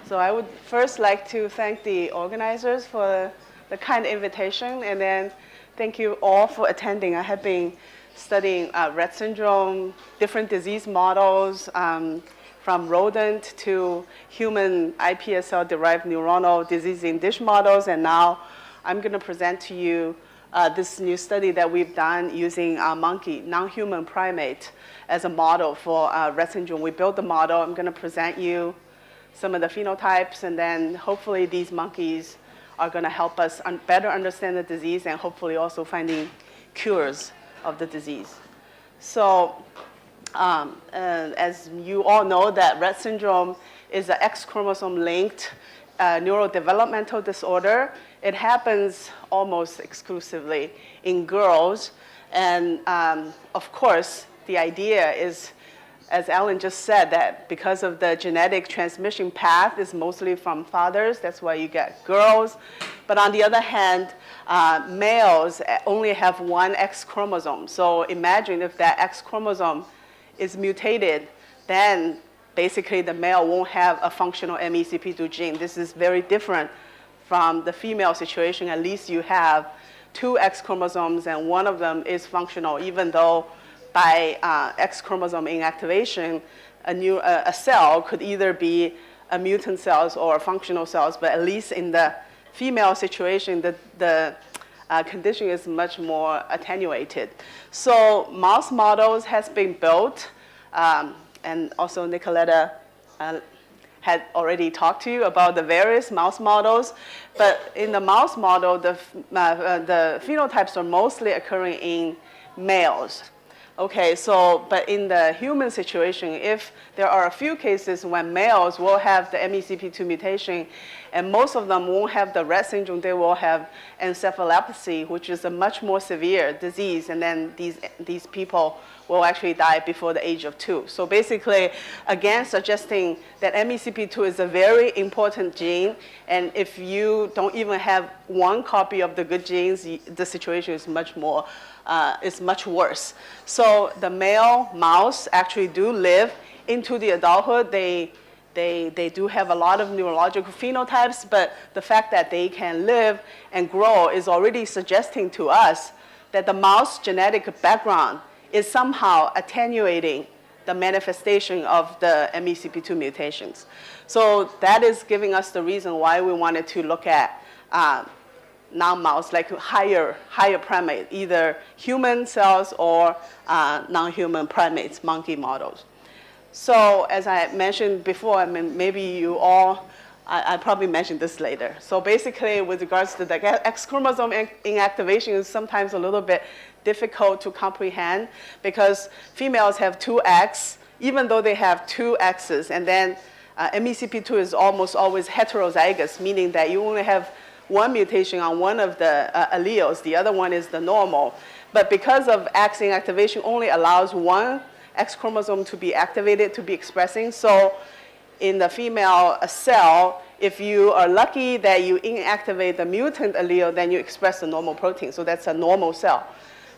So I would first like to thank the organizers for the kind invitation, and then thank you all for attending. I have been studying Rett syndrome, different disease models, from rodent to human iPSC-derived neuronal disease in dish models, and now I'm going to present to you this new study that we've done using a monkey, non-human primate, as a model for Rett syndrome. We built the model. I'm going to present you some of the phenotypes, and then hopefully these monkeys are going to help us better understand the disease and hopefully also finding cures of the disease. So as you all know, that Rett syndrome is an X chromosome linked neurodevelopmental disorder. It happens almost exclusively in girls. And of course, the idea is, as Ellen just said, that because of the genetic transmission path is mostly from fathers, that's why you get girls. But on the other hand, males only have one X chromosome. So imagine if that X chromosome is mutated, then basically the male won't have a functional MECP2 gene. This is very different from the female situation. At least you have two X chromosomes and one of them is functional, even though by X chromosome inactivation, a cell could either be a mutant cells or functional cells, but at least in the female situation, the condition is much more attenuated. So mouse models has been built, and also Nicoletta had already talked to you about the various mouse models. But in the mouse model, the phenotypes are mostly occurring in males. Okay, so, but in the human situation, if there are a few cases when males will have the MECP2 mutation, and most of them won't have the Rett syndrome, they will have encephalopathy, which is a much more severe disease, and then these people will actually die before the age of 2. So basically, again, suggesting that MECP2 is a very important gene, and if you don't even have one copy of the good genes, the situation is much more is much worse. So the male mouse actually do live into the adulthood. They do have a lot of neurological phenotypes, but the fact that they can live and grow is already suggesting to us that the mouse genetic background is somehow attenuating the manifestation of the MECP2 mutations. So that is giving us the reason why we wanted to look at non-mouse, like higher primate, either human cells or non-human primates, monkey models. So as I mentioned before, I mean, maybe you all, I probably mentioned this later. So basically, with regards to the X chromosome inactivation is sometimes a little bit difficult to comprehend because females have two X, even though they have two X's, and then MECP2 is almost always heterozygous, meaning that you only have one mutation on one of the alleles, the other one is the normal. But because of X inactivation only allows one X chromosome to be activated, to be expressing, so in the female cell, if you are lucky that you inactivate the mutant allele, then you express the normal protein, so that's a normal cell.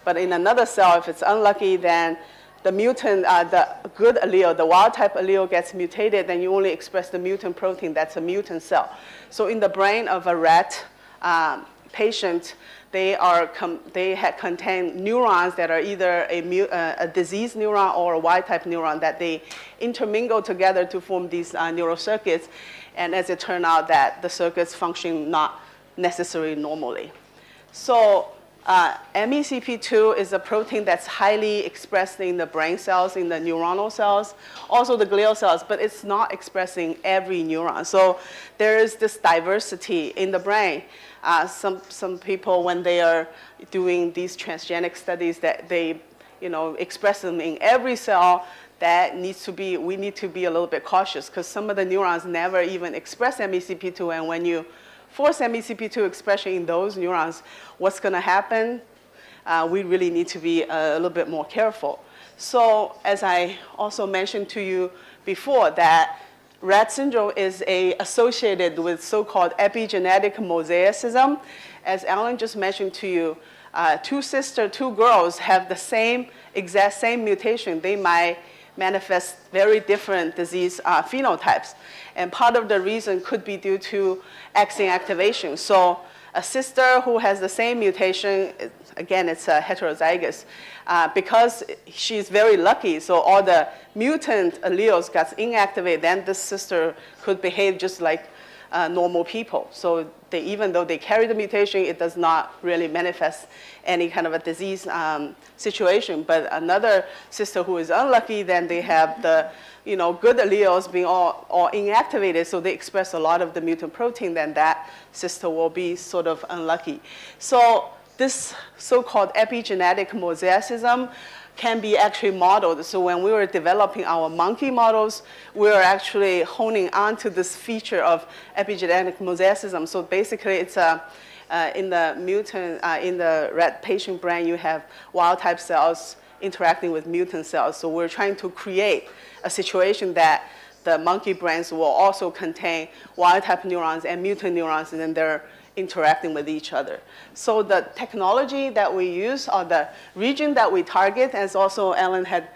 But in another cell, if it's unlucky, then the mutant, the good allele, the wild type allele gets mutated, then you only express the mutant protein, that's a mutant cell. So in the brain of a Rett patient, they contain neurons that are either a diseased neuron or a wild type neuron that they intermingle together to form these neural circuits. And as it turned out that the circuits function not necessarily normally. So MECP2 is a protein that's highly expressed in the brain cells, in the neuronal cells, also the glial cells, but it's not expressing every neuron. So there is this diversity in the brain. Some people, when they are doing these transgenic studies, that they express them in every cell, that needs to be, we need to be a little bit cautious because some of the neurons never even express MECP2, and when you force MECP2 expression in those neurons, what's going to happen? We really need to be a little bit more careful. So as I also mentioned to you before, that Rett syndrome is associated with so-called epigenetic mosaicism. As Ellen just mentioned to you, two girls have the exact same mutation. They might manifest very different disease phenotypes. And part of the reason could be due to X activation. So a sister who has the same mutation, again, it's a heterozygous, because she's very lucky, so all the mutant alleles got inactivated, then this sister could behave just like normal people. So even though they carry the mutation, it does not really manifest any kind of a disease situation. But another sister who is unlucky, then they have the good alleles being all inactivated, so they express a lot of the mutant protein, then that sister will be sort of unlucky. So this so-called epigenetic mosaicism can be actually modeled. So when we were developing our monkey models, we were actually honing onto this feature of epigenetic mosaicism. So basically, it's in the mutant, in the rat patient brain, you have wild type cells interacting with mutant cells. So we're trying to create a situation that the monkey brains will also contain wild type neurons and mutant neurons, and then they're interacting with each other. So the technology that we use, or the region that we target, as also Ellen had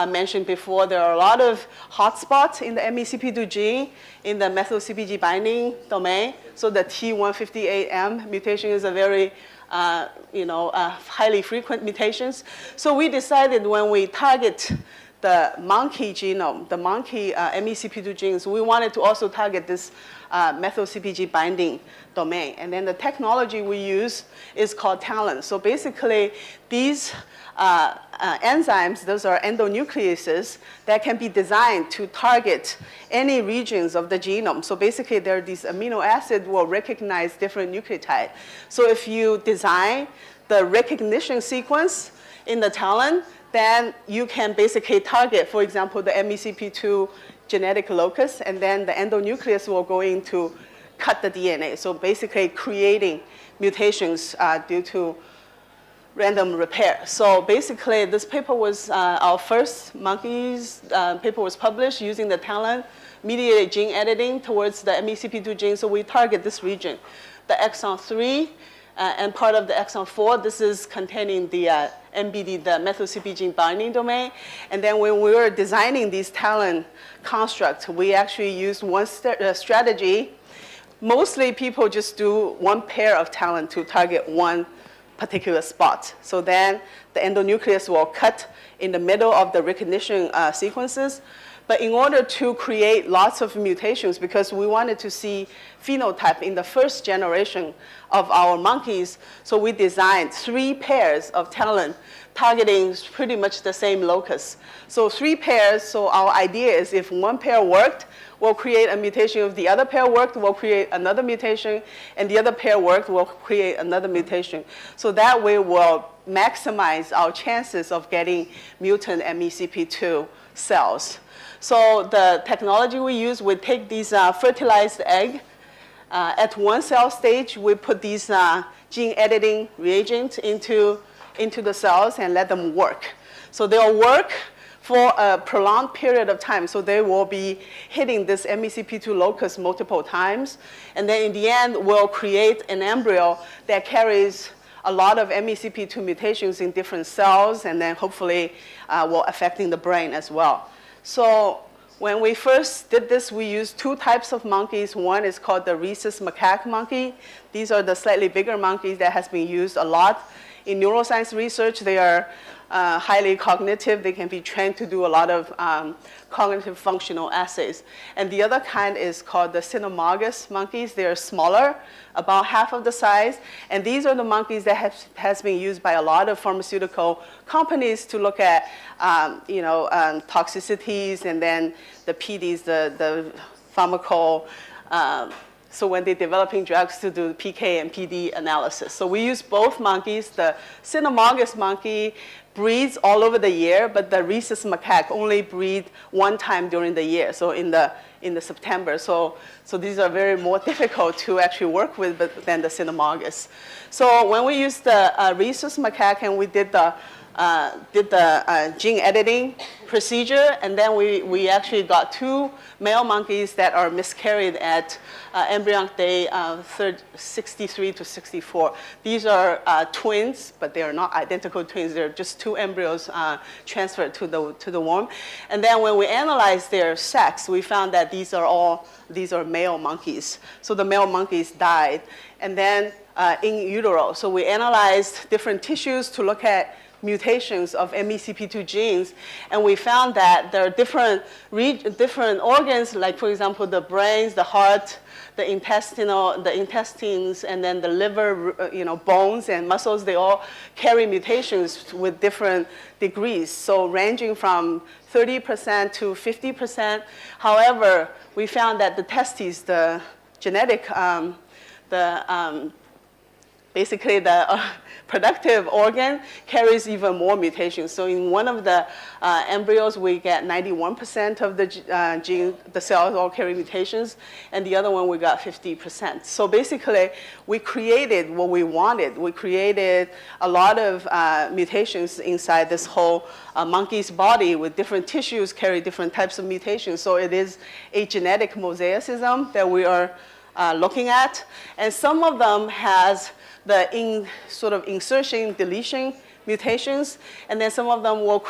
mentioned before, there are a lot of hotspots in the MECP2 gene in the methyl CpG binding domain. So the T158M mutation is a very highly frequent mutations. So we decided when we target the monkey genome, the monkey MECP2 genes, we wanted to also target this methyl CpG binding domain. And then the technology we use is called TALEN. So basically, these enzymes, those are endonucleases that can be designed to target any regions of the genome. So basically, there are these amino acids will recognize different nucleotides. So if you design the recognition sequence in the TALEN, then you can basically target, for example, the MECP2 genetic locus, and then the endonuclease will go in to cut the DNA. So basically creating mutations due to random repair. So basically, this paper was our first monkeys paper was published using the TALEN mediated gene editing towards the MECP2 gene. So we target this region, the exon 3 and part of the exon 4. This is containing the MBD, the methyl CpG binding domain. And then when we were designing these TALEN constructs, we actually used one strategy. Mostly people just do one pair of TALEN to target one particular spot. So then the endonuclease will cut in the middle of the recognition sequences. But in order to create lots of mutations, because we wanted to see phenotype in the first generation of our monkeys, so we designed 3 pairs of TALEN targeting pretty much the same locus. So 3 pairs, so our idea is if one pair worked, we'll create a mutation. If the other pair worked, we'll create another mutation. And the other pair worked, we'll create another mutation. So that way we'll maximize our chances of getting mutant MECP2 cells. So the technology we use, we take these fertilized egg. At one cell stage, we put these gene editing reagents into the cells and let them work. So they'll work for a prolonged period of time. So they will be hitting this MECP2 locus multiple times. And then in the end, we'll create an embryo that carries a lot of MECP2 mutations in different cells, and then hopefully will affecting the brain as well. So when we first did this, we used 2 types of monkeys. One is called the rhesus macaque monkey. These are the slightly bigger monkeys that has been used a lot in neuroscience research. They are highly cognitive. They can be trained to do a lot of cognitive functional assays. And the other kind is called the cynomolgus monkeys. They are smaller, about half of the size. And these are the monkeys that has been used by a lot of pharmaceutical companies to look at toxicities, and then the PDs, the pharmaco. So when they're developing drugs to do PK and PD analysis. So we use both monkeys. The cynomolgus monkey breeds all over the year, but the rhesus macaque only breed one time during the year, so in the September. So these are very more difficult to actually work with than the cynomolgus. So when we used the rhesus macaque and we did the did the gene editing procedure, and then we actually got 2 male monkeys that are miscarried at embryonic day 63 to 64. These are twins, but they are not identical twins. They're just 2 embryos transferred to the womb. And then when we analyzed their sex, we found that these are male monkeys. So the male monkeys died. And then in utero, so we analyzed different tissues to look at mutations of MECP2 genes, and we found that there are different organs, like for example the brains, the heart, the intestines, and then the liver, bones and muscles. They all carry mutations with different degrees, so ranging from 30% to 50%. However, we found that the testes, the genetic, basically the productive organ carries even more mutations. So in one of the embryos, we get 91% of the gene, the cells all carry mutations, and the other one we got 50%. So basically, we created what we wanted. We created a lot of mutations inside this whole monkey's body, with different tissues carry different types of mutations. So it is a genetic mosaicism that we are looking at, and some of them has the sort of insertion, deletion mutations, and then some of them will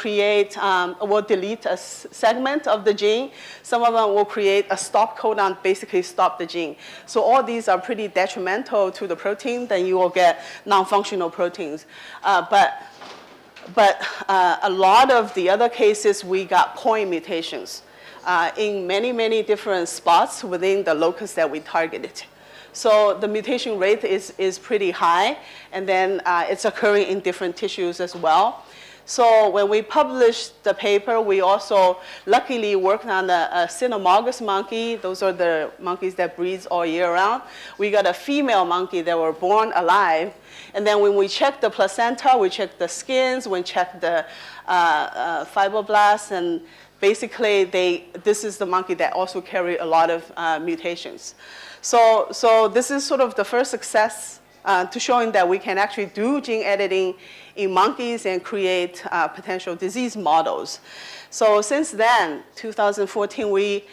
delete a segment of the gene. Some of them will create a stop codon, basically stop the gene. So all these are pretty detrimental to the protein. Then you will get non-functional proteins. But a lot of the other cases, we got point mutations in many different spots within the locus that we targeted. So the mutation rate is pretty high, and then it's occurring in different tissues as well. So when we published the paper, we also luckily worked on a cynomolgus monkey. Those are the monkeys that breeds all year round. We got a female monkey that were born alive, and then when we checked the placenta, we checked the skins, we checked the fibroblasts, and basically this is the monkey that also carry a lot of mutations. So this is sort of the first success to showing that we can actually do gene editing in monkeys and create potential disease models. So since then, 2014, we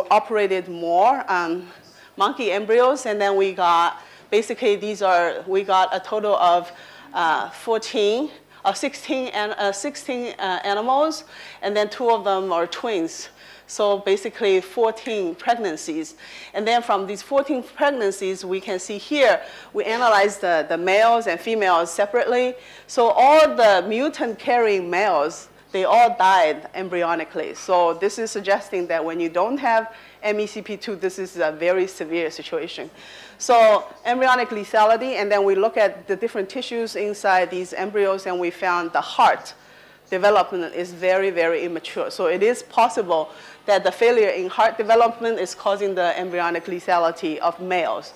operated more monkey embryos, and then we got, basically we got a total of 16 animals, and then 2 of them are twins. So basically 14 pregnancies. And then from these 14 pregnancies, we can see here, we analyzed the males and females separately. So all the mutant carrying males, they all died embryonically. So this is suggesting that when you don't have MECP2, this is a very severe situation. So embryonic lethality, and then we look at the different tissues inside these embryos, and we found the heart development is very immature. So it is possible that the failure in heart development is causing the embryonic lethality of males.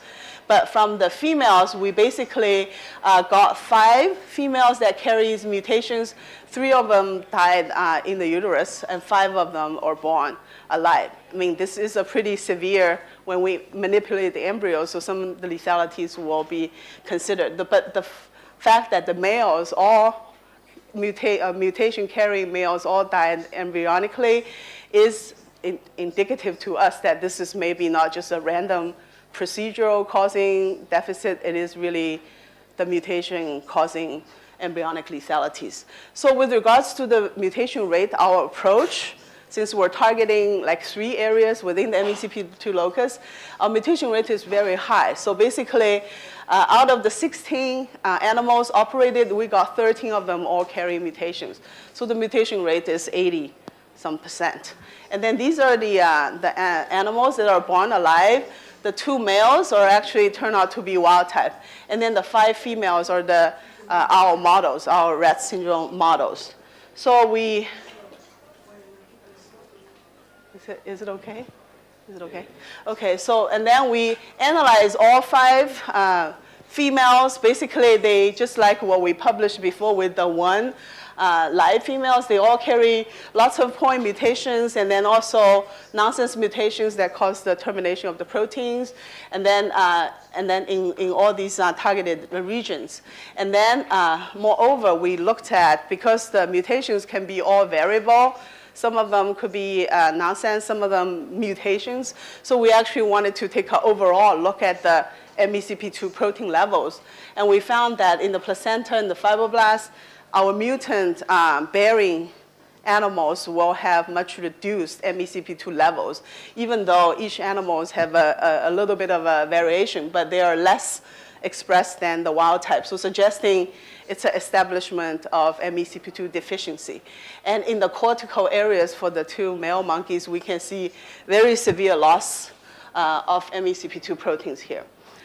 But from the females, we basically got 5 females that carries mutations. 3 of them died in the uterus, and 5 of them are born alive. I mean, this is a pretty severe when we manipulate the embryos, so some of the lethalities will be considered. But the fact that the males, all mutation-carrying males all died embryonically is indicative to us that this is maybe not just a random procedural causing deficit, it is really the mutation causing embryonic lethalities. So with regards to the mutation rate, our approach, since we're targeting like 3 areas within the MECP2 locus, our mutation rate is very high. So basically, out of the 16 animals operated, we got 13 of them all carrying mutations. So the mutation rate is 80-some%. And then these are the animals that are born alive. The 2 males are actually turn out to be wild type. And then the 5 females are our models, our Rett syndrome models. So is it okay? Is it okay? Okay, so, and then we analyze all 5 females. Basically, they, just like what we published before with the 1 live females, they all carry lots of point mutations and then also nonsense mutations that cause the termination of the proteins, and then in all these targeted regions. And then, moreover, we looked at, because the mutations can be all variable, some of them could be nonsense, some of them mutations. So we actually wanted to take an overall look at the MECP2 protein levels. And we found that in the placenta and the fibroblasts, our mutant bearing animals will have much reduced MECP2 levels, even though each animals have a little bit of a variation, but they are less expressed than the wild type. So suggesting it's an establishment of MECP2 deficiency. And in the cortical areas for the 2 male monkeys, we can see very severe loss of MECP2 proteins here.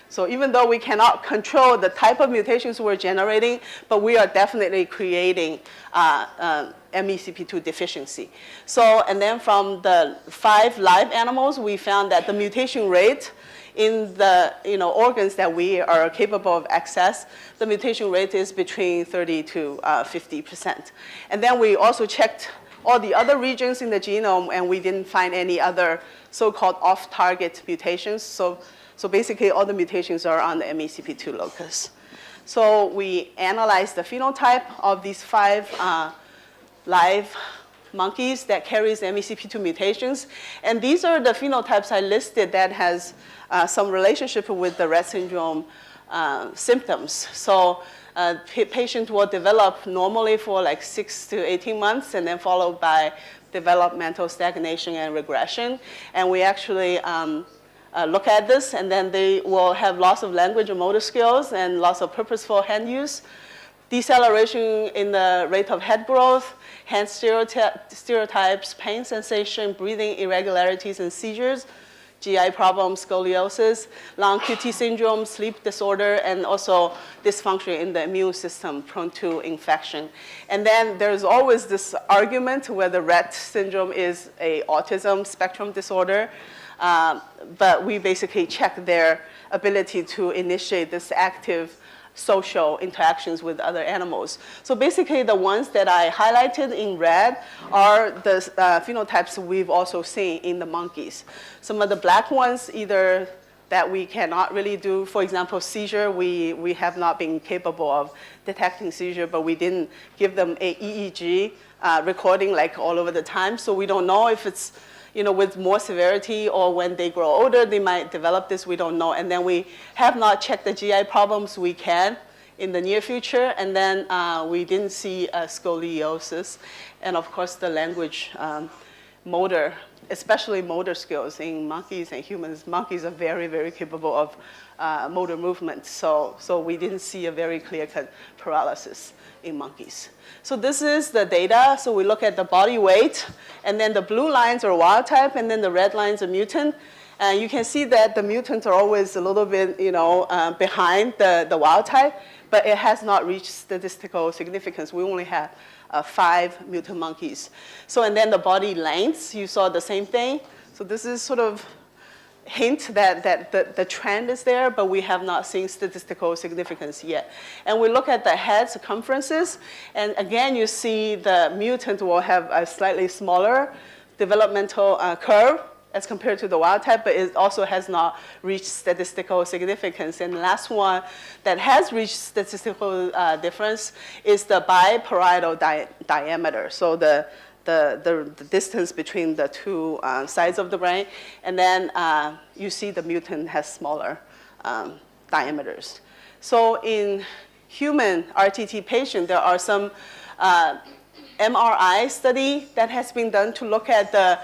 So even though we cannot control the type of mutations we're generating, but we are definitely creating MECP2 deficiency. So, and then from the 5 live animals, we found that the mutation rate in the organs that we are capable of access, the mutation rate is between 30 to 50%. And then we also checked all the other regions in the genome, and we didn't find any other so-called off-target mutations. So basically, all the mutations are on the MECP2 locus. So we analyzed the phenotype of these 5 live monkeys that carries MECP2 mutations. And these are the phenotypes I listed that has some relationship with the Rett syndrome symptoms. So patient will develop normally for like 6 to 18 months and then followed by developmental stagnation and regression. And we actually look at this, and then they will have loss of language and motor skills and loss of purposeful hand use, deceleration in the rate of head growth, hand stereotypes, pain sensation, breathing irregularities and seizures, GI problems, scoliosis, long QT syndrome, sleep disorder, and also dysfunction in the immune system prone to infection. And then there's always this argument whether Rett syndrome is a autism spectrum disorder. But we basically check their ability to initiate this active social interactions with other animals. So basically, the ones that I highlighted in red are the phenotypes we've also seen in the monkeys. Some of the black ones, either that we cannot really do, for example, seizure, we have not been capable of detecting seizure, but we didn't give them a EEG recording like all over the time, so we don't know if it's with more severity or when they grow older, they might develop this, we don't know. And then we have not checked the GI problems, we can in the near future. And then we didn't see scoliosis. And of course, the language, motor, especially motor skills in monkeys and humans. Monkeys are very, very capable of motor movement. So we didn't see a very clear-cut paralysis in monkeys. So this is the data. So we look at the body weight, and then the blue lines are wild type, and then the red lines are mutant. And you can see that the mutants are always a little bit, behind the wild type, but it has not reached statistical significance. We only have 5 mutant monkeys. So, and then the body lengths, you saw the same thing. So this is sort of hint that the trend is there, but we have not seen statistical significance yet. And we look at the head circumferences, and again, you see the mutant will have a slightly smaller developmental curve as compared to the wild type, but it also has not reached statistical significance. And the last one that has reached statistical difference is the biparietal diameter. So the distance between the 2 sides of the brain, and then you see the mutant has smaller diameters. So in human RTT patient, there are some MRI study that has been done to look at the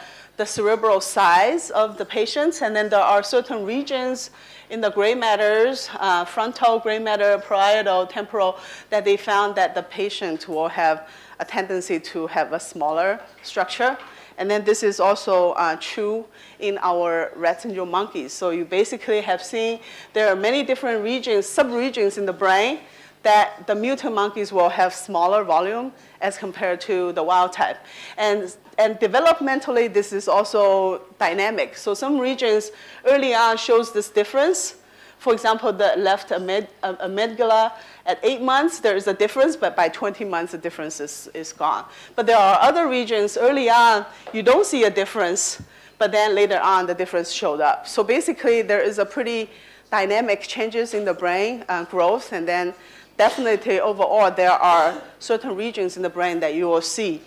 cerebral size of the patients, and then there are certain regions in the gray matters, frontal gray matter, parietal, temporal, that they found that the patient will have a tendency to have a smaller structure. And then this is also true in our Rett syndrome monkeys. So you basically have seen there are many different regions, subregions in the brain that the mutant monkeys will have smaller volume as compared to the wild type. And developmentally, this is also dynamic. So some regions early on shows this difference, For example, the left amygdala at 8 months, there is a difference, but by 20 months, the difference is gone. But there are other regions early on, you don't see a difference, but then later on, the difference showed up. So basically, there is a pretty dynamic changes in the brain growth, and then definitely overall, there are certain regions in the brain that you will see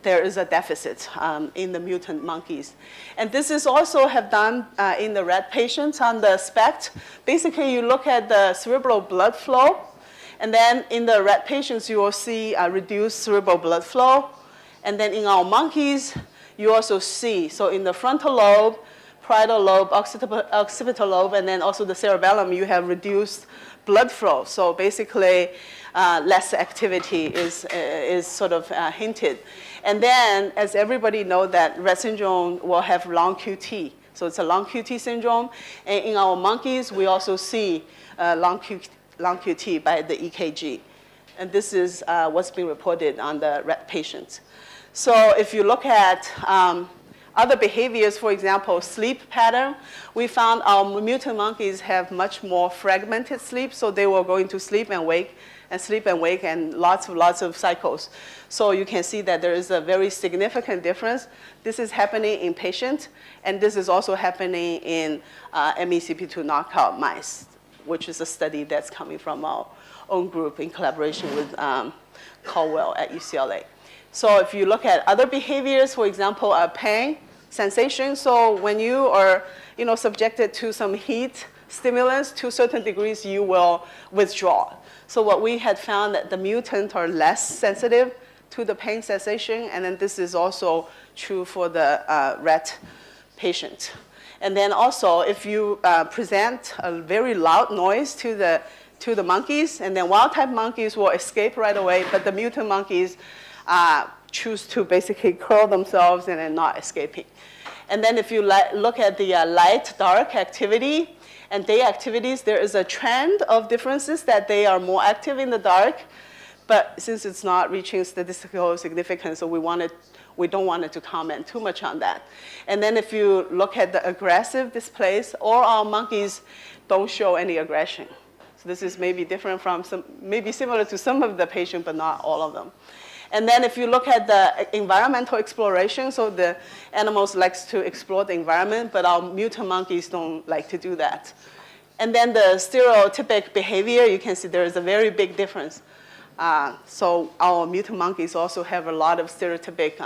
there is a deficit in the mutant monkeys. And this is also have done in the rat patients on the SPECT. Basically, you look at the cerebral blood flow, and then in the rat patients, you will see reduced cerebral blood flow. And then in our monkeys, you also see, so in the frontal lobe, parietal lobe, occipital lobe, and then also the cerebellum, you have reduced blood flow. So basically, less activity is sort of hinted. And then, as everybody knows, that Rett syndrome will have long QT. So it's a long QT syndrome. And in our monkeys, we also see long QT by the EKG. And this is what's been reported on the rat patients. So if you look at other behaviors, for example, sleep pattern, we found our mutant monkeys have much more fragmented sleep. So they were going to sleep and wake, and sleep and wake, and lots of cycles. So you can see that there is a very significant difference. This is happening in patients, and this is also happening in MECP2 knockout mice, which is a study that's coming from our own group in collaboration with Caldwell at UCLA. So if you look at other behaviors, for example, pain, sensation. So when you are subjected to some heat stimulants, to certain degrees, you will withdraw. So what we had found that the mutant are less sensitive to the pain sensation, and then this is also true for the rat patient. And then also, if you present a very loud noise to the monkeys, and then wild-type monkeys will escape right away, but the mutant monkeys choose to basically curl themselves and then not escaping. And then if you look at the light-dark activity and day activities, there is a trend of differences that they are more active in the dark. But since it's not reaching statistical significance, so we don't want it to comment too much on that. And then if you look at the aggressive displays, all our monkeys don't show any aggression. So this is maybe different from maybe similar to some of the patients, but not all of them. And then if you look at the environmental exploration, so the animals like to explore the environment, but our mutant monkeys don't like to do that. And then the stereotypic behavior, you can see there is a very big difference. So our mutant monkeys also have a lot of stereotypic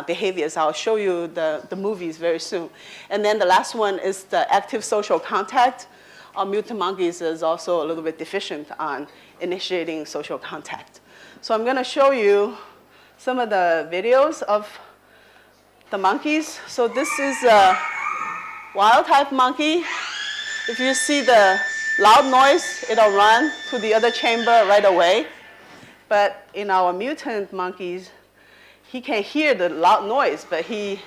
behaviors. I'll show you the movies very soon. And then the last one is the active social contact. Our mutant monkeys is also a little bit deficient on initiating social contact. So I'm going to show you some of the videos of the monkeys. So this is a wild-type monkey. If you see the loud noise, it'll run to the other chamber right away. But in our mutant monkeys, he can hear the loud noise, but he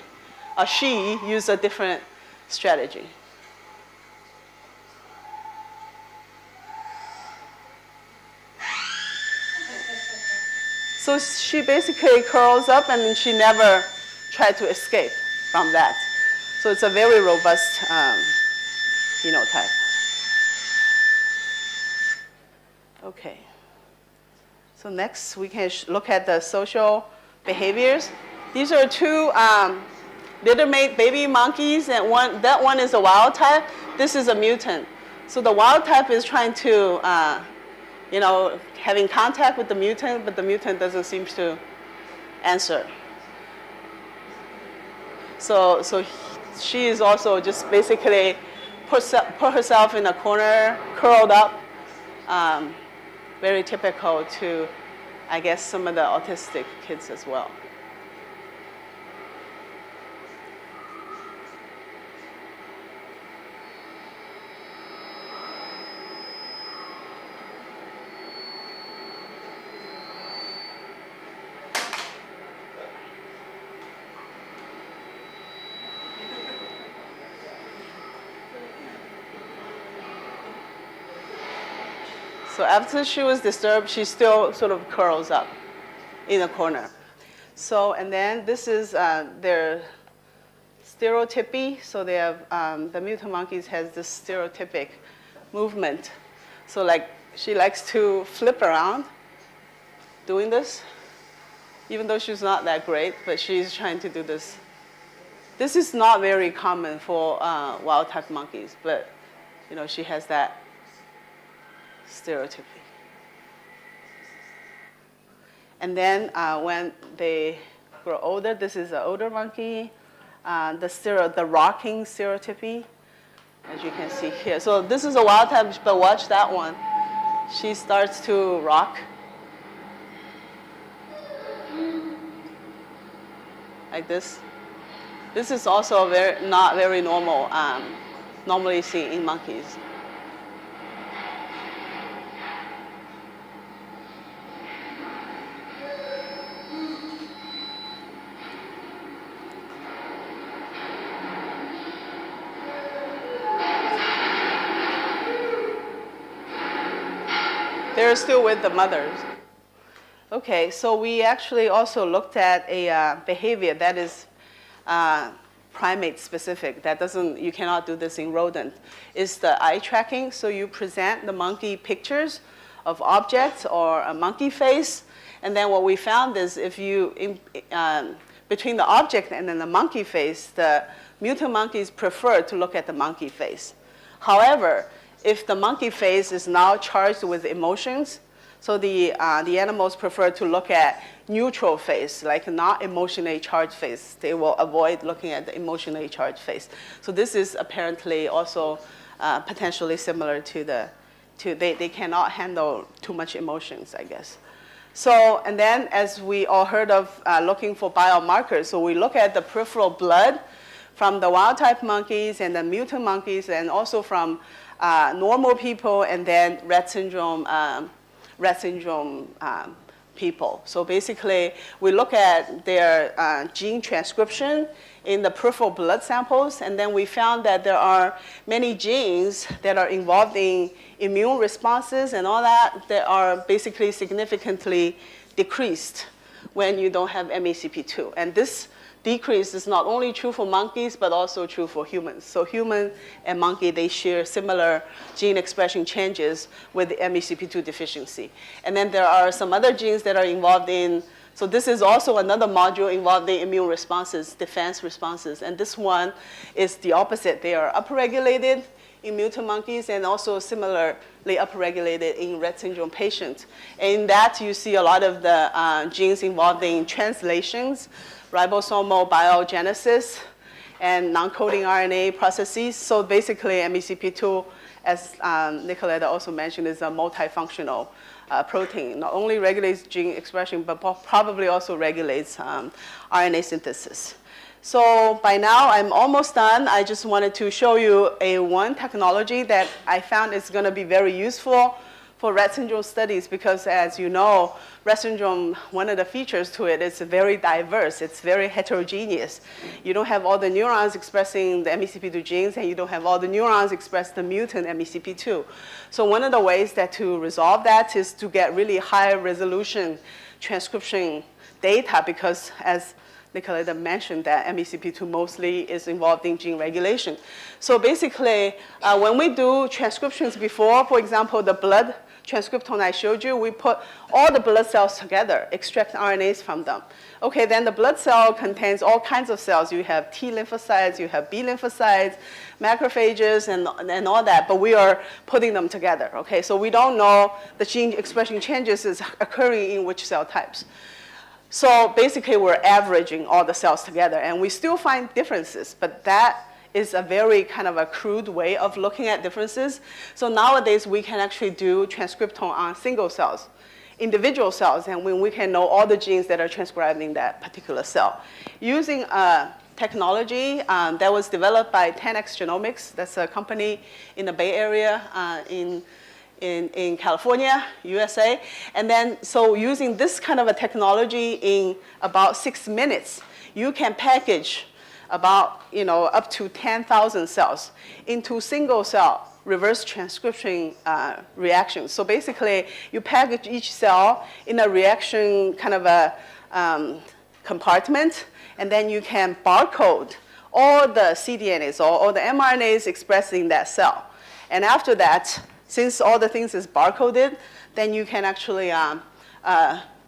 or she use a different strategy. So she basically curls up and she never tried to escape from that. So it's a very robust phenotype. Okay. So next we can look at the social behaviors. These are two littermate baby monkeys, and that one is a wild type. This is a mutant. So the wild type is trying to having contact with the mutant, but the mutant doesn't seem to answer. So she is also just basically put herself in a corner, curled up, very typical to, I guess, some of the autistic kids as well. So after she was disturbed, she still sort of curls up in a corner. So, and then this is their stereotypy. So they have, the mutant monkeys has this stereotypic movement. So like she likes to flip around doing this, even though she's not that great, but she's trying to do this. This is not very common for wild-type monkeys, but she has that stereotypy. And then when they grow older, this is an older monkey, the rocking stereotypy, as you can see here. So this is a wild-type, but watch that one. She starts to rock. Like this. This is also not very normal, normally seen in monkeys. They're still with the mothers. Okay, so we actually also looked at a behavior that is primate specific. That you cannot do this in rodent. It's the eye tracking. So you present the monkey pictures of objects or a monkey face, and then what we found is if you, between the object and then the monkey face, the mutant monkeys prefer to look at the monkey face. However, if the monkey face is now charged with emotions, so the animals prefer to look at neutral face, like not emotionally charged face. They will avoid looking at the emotionally charged face. So this is apparently also potentially similar to they cannot handle too much emotions, I guess. So, and then as we all heard of looking for biomarkers, so we look at the peripheral blood from the wild-type monkeys and the mutant monkeys, and also from normal people, and then Rett syndrome people. So basically, we look at their gene transcription in the peripheral blood samples, and then we found that there are many genes that are involved in immune responses and all that are basically significantly decreased when you don't have MECP2. And this decrease is not only true for monkeys, but also true for humans. So human and monkey, they share similar gene expression changes with the MECP2 deficiency. And then there are some other genes that are involved in, so this is also another module involved in immune responses, defense responses. And this one is the opposite. They are upregulated in mutant monkeys and also similarly upregulated in Rett syndrome patients. And in that, you see a lot of the genes involved in translations, ribosomal biogenesis, and non-coding RNA processes. So basically, MECP2, as Nicoletta also mentioned, is a multifunctional protein. Not only regulates gene expression, but probably also regulates RNA synthesis. So by now, I'm almost done. I just wanted to show you one technology that I found is going to be very useful for Rett syndrome studies, because as you know, Rett syndrome, one of the features to it is very diverse. It's very heterogeneous. You don't have all the neurons expressing the MECP2 genes, and you don't have all the neurons express the mutant MECP2. So one of the ways to resolve that is to get really high resolution transcription data, because as Nicoletta mentioned, that MECP2 mostly is involved in gene regulation. So basically, when we do transcriptions before, for example, the blood transcriptome I showed you, we put all the blood cells together, extract RNAs from them. Okay, then the blood cell contains all kinds of cells. You have T lymphocytes, you have B lymphocytes, macrophages, and all that, but we are putting them together. Okay, so we don't know the gene expression changes is occurring in which cell types. So basically, we're averaging all the cells together, and we still find differences, but that is a very kind of a crude way of looking at differences. So nowadays, we can actually do transcriptome on single cells, individual cells, and when we can know all the genes that are transcribed in that particular cell. Using a technology that was developed by 10x Genomics, that's a company in the Bay Area in California, USA. And then, so using this kind of a technology in about 6 minutes, you can package about, up to 10,000 cells into single cell reverse transcription reactions. So basically, you package each cell in a reaction kind of a compartment, and then you can barcode all the cDNAs or all the mRNAs expressed in that cell. And after that, since all the things is barcoded, then you can actually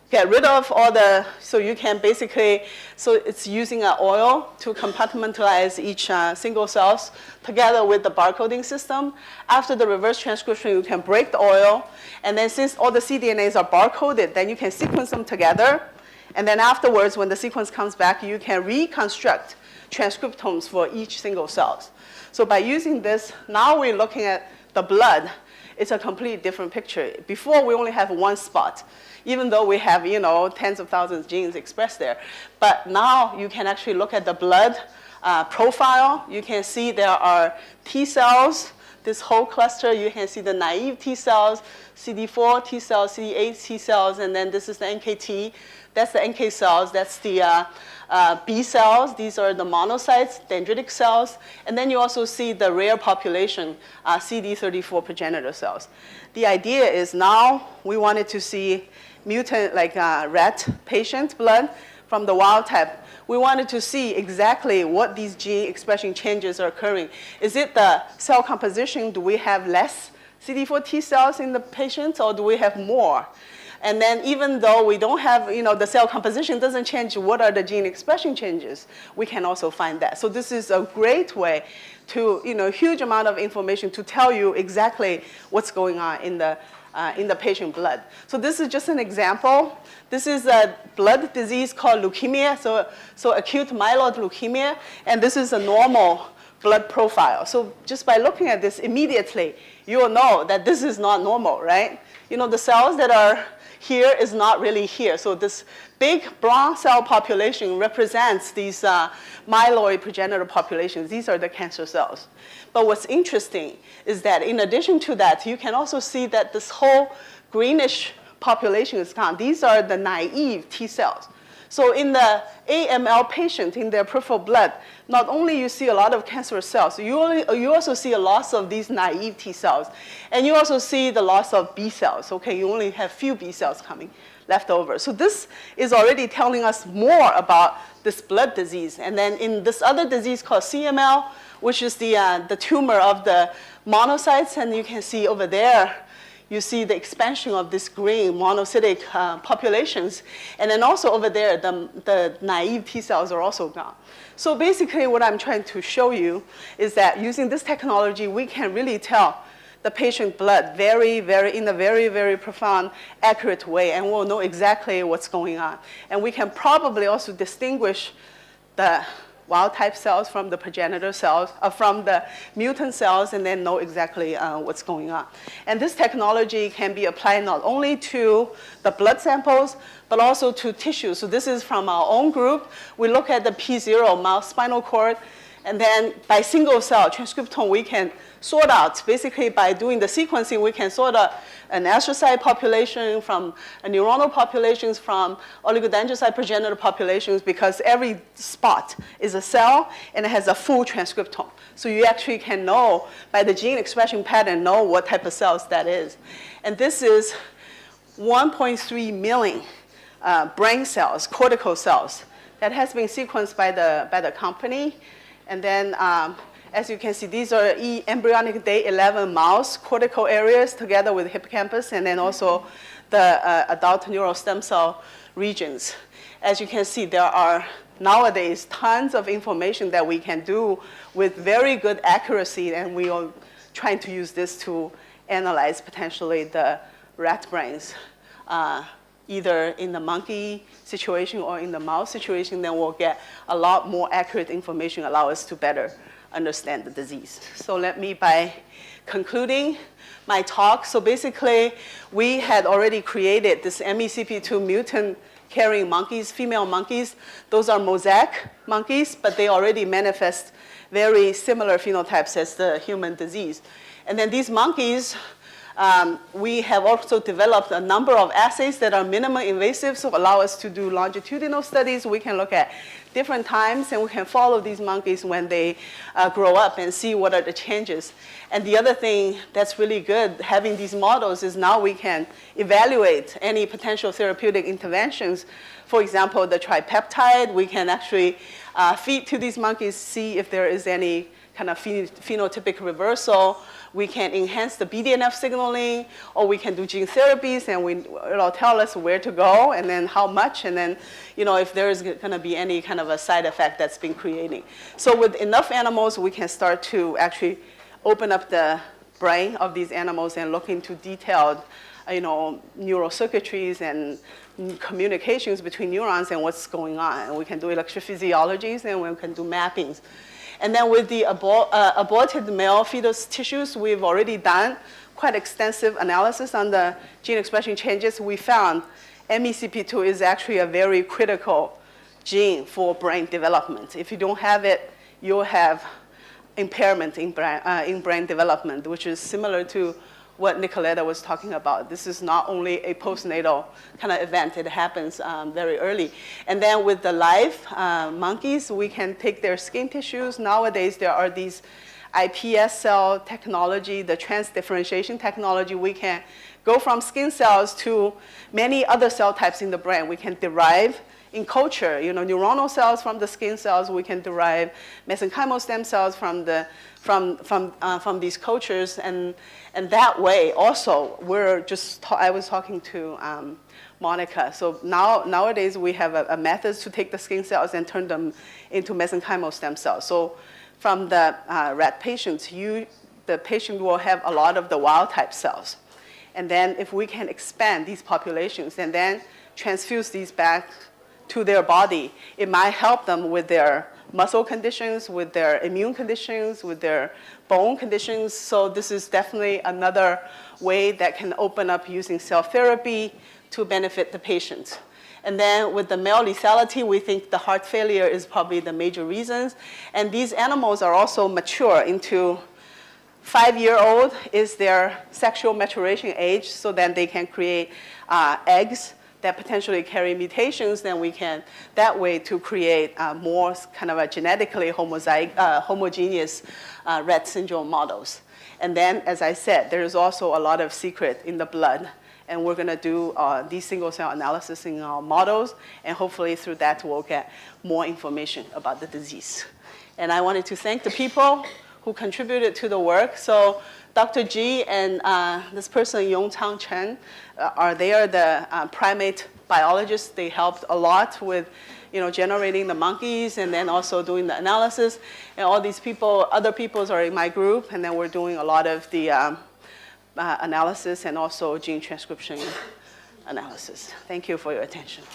get rid of all the, so you can basically, so it's using an oil to compartmentalize each single cells together with the barcoding system. After the reverse transcription, you can break the oil. And then since all the cDNAs are barcoded, then you can sequence them together. And then afterwards, when the sequence comes back, you can reconstruct transcriptomes for each single cells. So by using this, now we're looking at the blood. It's a completely different picture. Before, we only have one spot, even though we have, tens of thousands of genes expressed there. But now you can actually look at the blood profile. You can see there are T cells, this whole cluster. You can see the naive T cells, CD4 T cells, CD8 T cells, and then this is the NKT. That's the NK cells. That's the B cells. These are the monocytes, dendritic cells. And then you also see the rare population, CD34 progenitor cells. The idea is now we wanted to see mutant, like rat patient blood from the wild type. We wanted to see exactly what these gene expression changes are occurring. Is it the cell composition? Do we have less CD4 T cells in the patients, or do we have more? And then even though we don't have, the cell composition doesn't change, what are the gene expression changes? We can also find that. So this is a great way to, huge amount of information to tell you exactly what's going on in the patient blood. So this is just an example. This is a blood disease called leukemia, so acute myeloid leukemia, and this is a normal blood profile. So just by looking at this immediately, you will know that this is not normal, right? The cells that are here is not really here. So this big brown cell population represents these myeloid progenitor populations. These are the cancer cells. But what's interesting is that in addition to that, you can also see that this whole greenish population is gone. These are the naive T cells. So in the AML patient, in their peripheral blood, not only you see a lot of cancerous cells, you also see a loss of these naive T cells. And you also see the loss of B cells. Okay, you only have few B cells coming left over. So this is already telling us more about this blood disease. And then in this other disease called CML, which is the tumor of the monocytes, and you can see over there, you see the expansion of this green monocytic populations. And then also over there, the naive T cells are also gone. So basically what I'm trying to show you is that using this technology, we can really tell the patient blood in a very, very profound, accurate way, and we'll know exactly what's going on. And we can probably also distinguish the wild type cells from the progenitor cells, from the mutant cells, and then know exactly what's going on. And this technology can be applied not only to the blood samples, but also to tissue. So this is from our own group. We look at the P0 mouse spinal cord, and then by single cell transcriptome, we can sort out, basically by doing the sequencing, we can sort out an astrocyte population from neuronal populations, from oligodendrocyte progenitor populations, because every spot is a cell and it has a full transcriptome. So you actually can know, by the gene expression pattern, know what type of cells that is. And this is 1.3 million brain cells, cortical cells, that has been sequenced by the company. And then, as you can see, these are embryonic day 11 mouse cortical areas together with hippocampus, and then also the adult neural stem cell regions. As you can see, there are nowadays tons of information that we can do with very good accuracy, and we are trying to use this to analyze potentially the rat brains, either in the monkey situation or in the mouse situation. Then we'll get a lot more accurate information, allow us to better understand the disease. So let me, by concluding my talk, so basically we had already created this MECP2 mutant carrying monkeys, female monkeys. Those are mosaic monkeys, but they already manifest very similar phenotypes as the human disease. And then these monkeys, we have also developed a number of assays that are minimally invasive, so allow us to do longitudinal studies. We can look at different times, and we can follow these monkeys when they grow up and see what are the changes. And the other thing that's really good, having these models, is now we can evaluate any potential therapeutic interventions. For example, the tripeptide, we can actually feed to these monkeys, see if there is any kind of phenotypic reversal. We can enhance the BDNF signaling, or we can do gene therapies, and it'll tell us where to go, and then how much, and then if there is going to be any kind of a side effect that's been creating. So with enough animals, we can start to actually open up the brain of these animals and look into detailed neural circuitries and communications between neurons and what's going on. And we can do electrophysiologies, and we can do mappings. And then with the aborted male fetus tissues, we've already done quite extensive analysis on the gene expression changes. We found MECP2 is actually a very critical gene for brain development. If you don't have it, you'll have impairment in brain development, which is similar to what Nicoletta was talking about. This is not only a postnatal kind of event, it happens very early. And then with the live monkeys, we can take their skin tissues. Nowadays, there are these iPS cell technology, the transdifferentiation technology. We can go from skin cells to many other cell types in the brain. We can derive in culture, neuronal cells from the skin cells. We can derive mesenchymal stem cells from these cultures, and that way also I was talking to Monica. So nowadays we have a method to take the skin cells and turn them into mesenchymal stem cells. So from the rat patients, the patient will have a lot of the wild type cells, and then if we can expand these populations and then transfuse these back to their body, it might help them with their muscle conditions, with their immune conditions, with their bone conditions. So this is definitely another way that can open up using cell therapy to benefit the patient. And then with the male lethality, we think the heart failure is probably the major reasons. And these animals are also mature into 5-year-old is their sexual maturation age, so then they can create eggs that potentially carry mutations. Then we can, that way, to create more kind of a genetically homogeneous Rett syndrome models. And then, as I said, there is also a lot of secret in the blood. And we're going to do these single-cell analysis in our models, and hopefully through that we'll get more information about the disease. And I wanted to thank the people who contributed to the work. So Dr. G and this person, Yongchang Chen, they are the primate biologists. They helped a lot with generating the monkeys and then also doing the analysis. And all these people, other people are in my group, and then we're doing a lot of the analysis and also gene transcription analysis. Thank you for your attention.